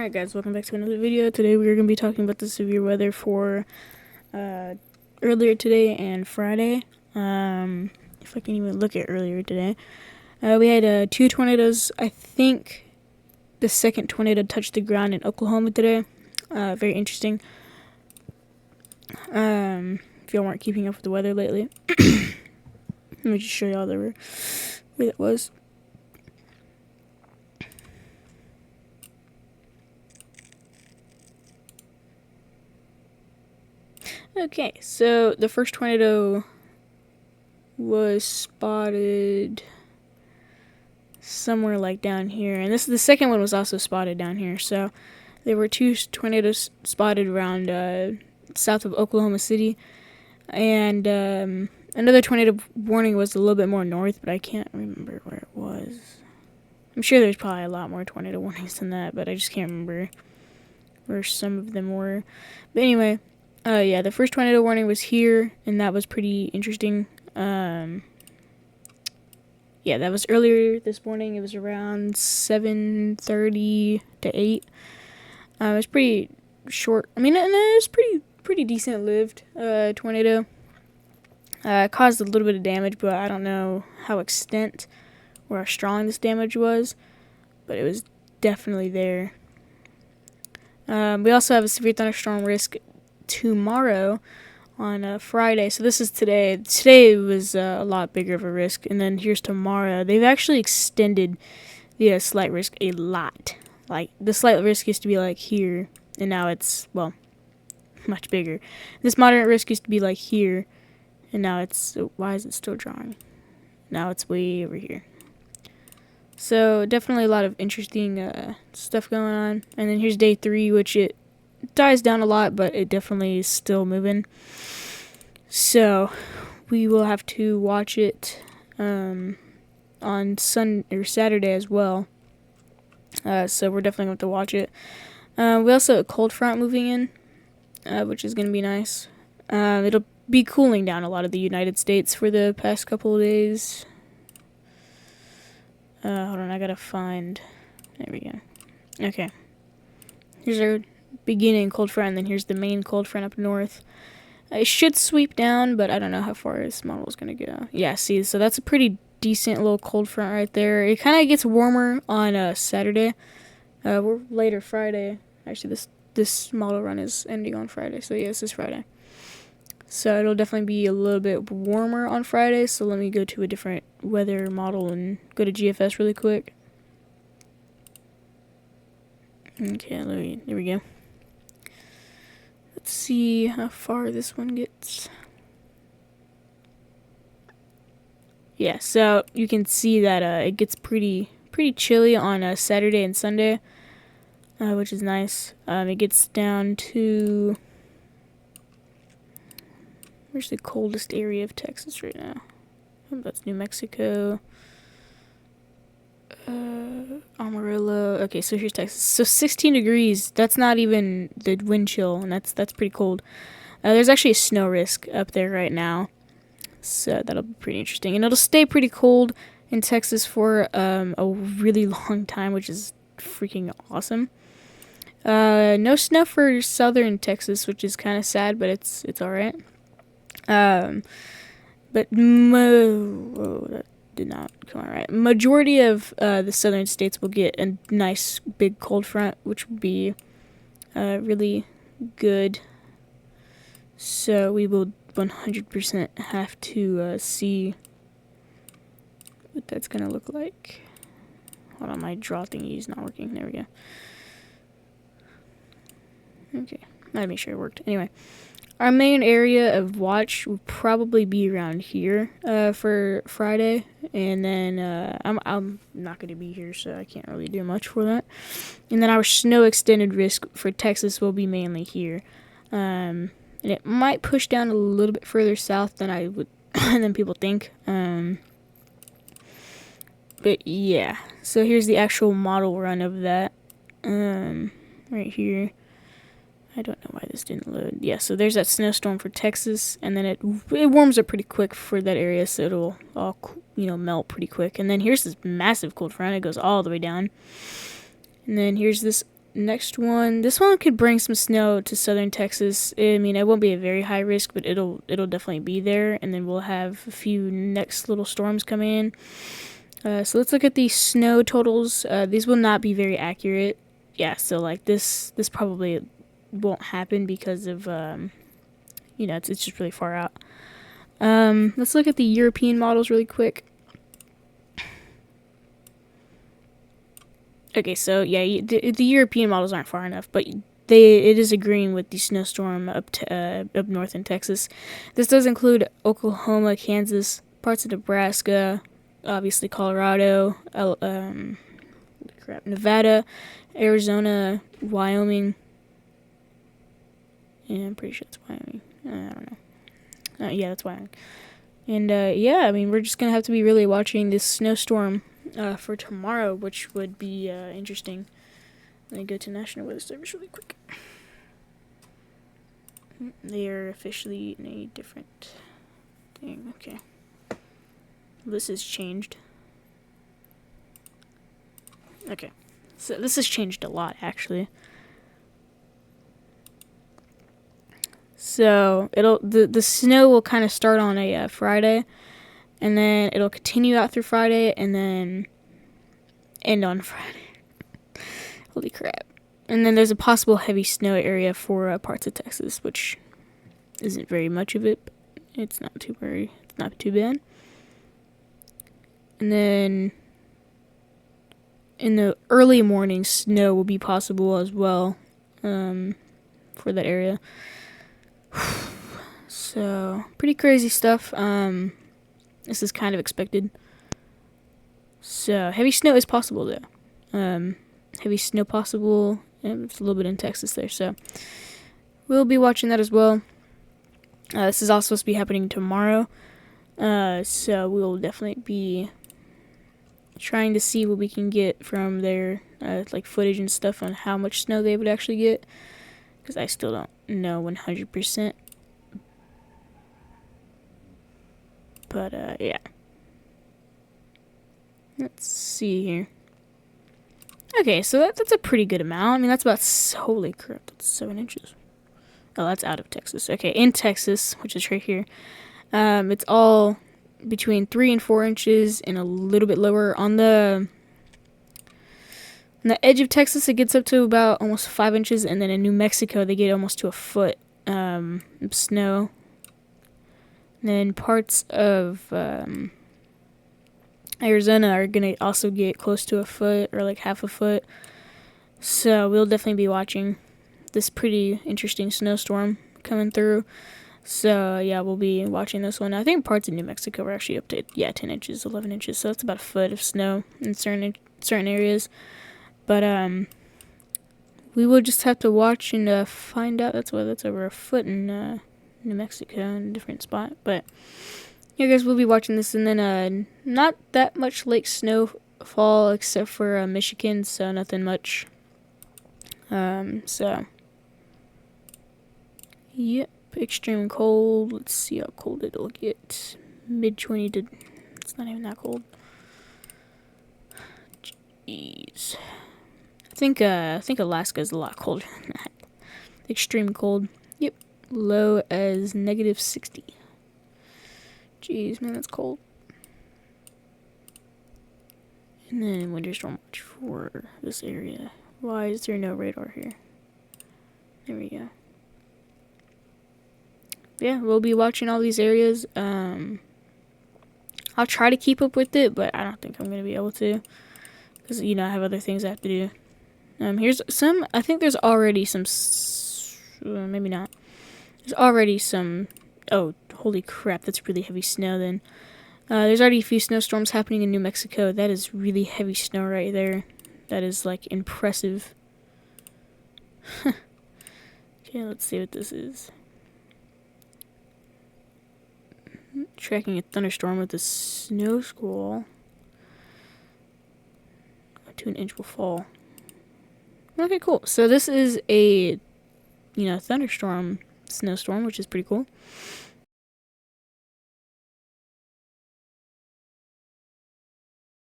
Alright guys, welcome back to another video. Today we're going to be talking about the severe weather for earlier today and Friday. If I can even look at earlier today. We had 2 tornadoes. I think the second tornado touched the ground in Oklahoma today. Very interesting. If y'all weren't keeping up with the weather lately. Let me just show y'all where that was. Okay, so the first tornado was spotted somewhere like down here, and the second one was also spotted down here. So there were 2 tornadoes spotted around south of Oklahoma City, and another tornado warning was a little bit more north, but I can't remember where it was. I'm sure there's probably a lot more tornado warnings than that, but I just can't remember where some of them were. But anyway. Yeah, the first tornado warning was here, and that was pretty interesting. Yeah, that was earlier this morning. It was around 7:30 to 8. It was pretty short. I mean, it was pretty decent lived tornado. Caused a little bit of damage, but I don't know how extent or how strong this damage was, but it was definitely there. We also have a severe thunderstorm risk tomorrow on Friday. So this is today. Today was a lot bigger of a risk, and then here's tomorrow. They've actually extended the slight risk a lot. Like, the slight risk used to be like here, and now it's, well, much bigger. This moderate risk used to be like here, and now it's, why is it still drawing? Now it's way over here. So definitely a lot of interesting stuff going on. And then here's day 3, which it dies down a lot, but it definitely is still moving. So we will have to watch it on Saturday as well. So we're definitely going to watch it. We also have a cold front moving in, which is going to be nice. It'll be cooling down a lot of the United States for the past couple of days. Hold on, I gotta find. There we go. Okay. Here's our beginning cold front, and then here's the main cold front up north. It should sweep down, but I don't know how far this model is going to go. Yeah, see, so that's a pretty decent little cold front right there. It kind of gets warmer on Saturday. We're later Friday. Actually, this model run is ending on Friday, so yeah, this is Friday. So it'll definitely be a little bit warmer on Friday, so let me go to a different weather model and go to GFS really quick. Okay, there we go. Let's see how far this one gets. Yeah, so you can see that it gets pretty chilly on Saturday and Sunday, which is nice. It gets down to, where's the coldest area of Texas right now? Oh, that's New Mexico. Amarillo. Okay, so here's Texas. So 16 degrees. That's not even the wind chill, and that's pretty cold. There's actually a snow risk up there right now, so that'll be pretty interesting. And it'll stay pretty cold in Texas for a really long time, which is freaking awesome. No snow for southern Texas, which is kind of sad, but it's all right. But that did not come out right. Majority of the southern states will get a nice big cold front, which will be really good. So we will 100% have to see what that's gonna look like. Hold on, my draw thingy is not working. There we go. Okay, let me make sure it worked. Anyway. Our main area of watch will probably be around here for Friday, and then I'm not going to be here, so I can't really do much for that. And then our snow extended risk for Texas will be mainly here, and it might push down a little bit further south than I would than people think. But yeah, so here's the actual model run of that right here. I don't know why this didn't load. Yeah, so there's that snowstorm for Texas, and then it warms up pretty quick for that area, so it'll all, melt pretty quick. And then here's this massive cold front. It goes all the way down. And then here's this next one, this one could bring some snow to southern Texas. I mean, it won't be a very high risk, but it'll definitely be there. And then we'll have a few next little storms come in. So let's look at the snow totals. These will not be very accurate. Yeah, so like this probably won't happen because of it's just really far out. Let's look at the European models really quick. Okay, so yeah, the European models aren't far enough, but it is agreeing with the snowstorm up north in Texas. This does include Oklahoma, Kansas, parts of Nebraska, obviously Colorado, Nevada, Arizona, Wyoming. Yeah, I'm pretty sure it's Wyoming. I don't know. Yeah, that's Wyoming. And yeah, I mean, we're just gonna have to be really watching this snowstorm for tomorrow, which would be interesting. Let me go to National Weather Service really quick. They are officially in a different thing. Okay. This has changed. Okay. So this has changed a lot, actually. So the snow will kind of start on a Friday, and then it'll continue out through Friday, and then end on Friday. Holy crap! And then there's a possible heavy snow area for parts of Texas, which isn't very much of it. But it's not too bad. And then in the early morning, snow will be possible as well for that area. So, pretty crazy stuff. This is kind of expected. So, heavy snow is possible, though. Heavy snow possible. And it's a little bit in Texas there, so we'll be watching that as well. This is all supposed to be happening tomorrow. So, we'll definitely be trying to see what we can get from their like footage and stuff on how much snow they would actually get, because I still don't know 100%. But yeah, let's see here. Okay, so that's a pretty good amount. I mean, that's about, holy crap, that's 7 inches. Oh, that's out of Texas. Okay, in Texas, which is right here, it's all between 3 and 4 inches and a little bit lower. On the edge of Texas, it gets up to about almost 5 inches, and then in New Mexico, they get almost to a foot of snow. And then parts of Arizona are going to also get close to a foot or like half a foot. So we'll definitely be watching this pretty interesting snowstorm coming through. So yeah, we'll be watching this one. I think parts of New Mexico are actually up to 10 inches, 11 inches. So that's about a foot of snow in certain areas. But we will just have to watch and find out. That's why that's over a foot in New Mexico in a different spot. But yeah, guys, we'll be watching this. And then not that much lake snowfall except for Michigan, so nothing much. So yep, extreme cold. Let's see how cold it'll get. Mid-20 to, it's not even that cold. Jeez. I think Alaska is a lot colder than that. Extreme cold. Yep. Low as -60. Jeez, man, that's cold. And then winter storm watch for this area. Why is there no radar here? There we go. Yeah, we'll be watching all these areas. I'll try to keep up with it, but I don't think I'm going to be able to. Because, I have other things I have to do. Here's some, I think there's already some, maybe not. There's already some, oh, holy crap, that's really heavy snow then. There's already a few snowstorms happening in New Mexico. That is really heavy snow right there. That is, like, impressive. Okay, let's see what this is. Tracking a thunderstorm with a snow squall. Up to an inch will fall. Okay, cool. So this is a, snowstorm, which is pretty cool.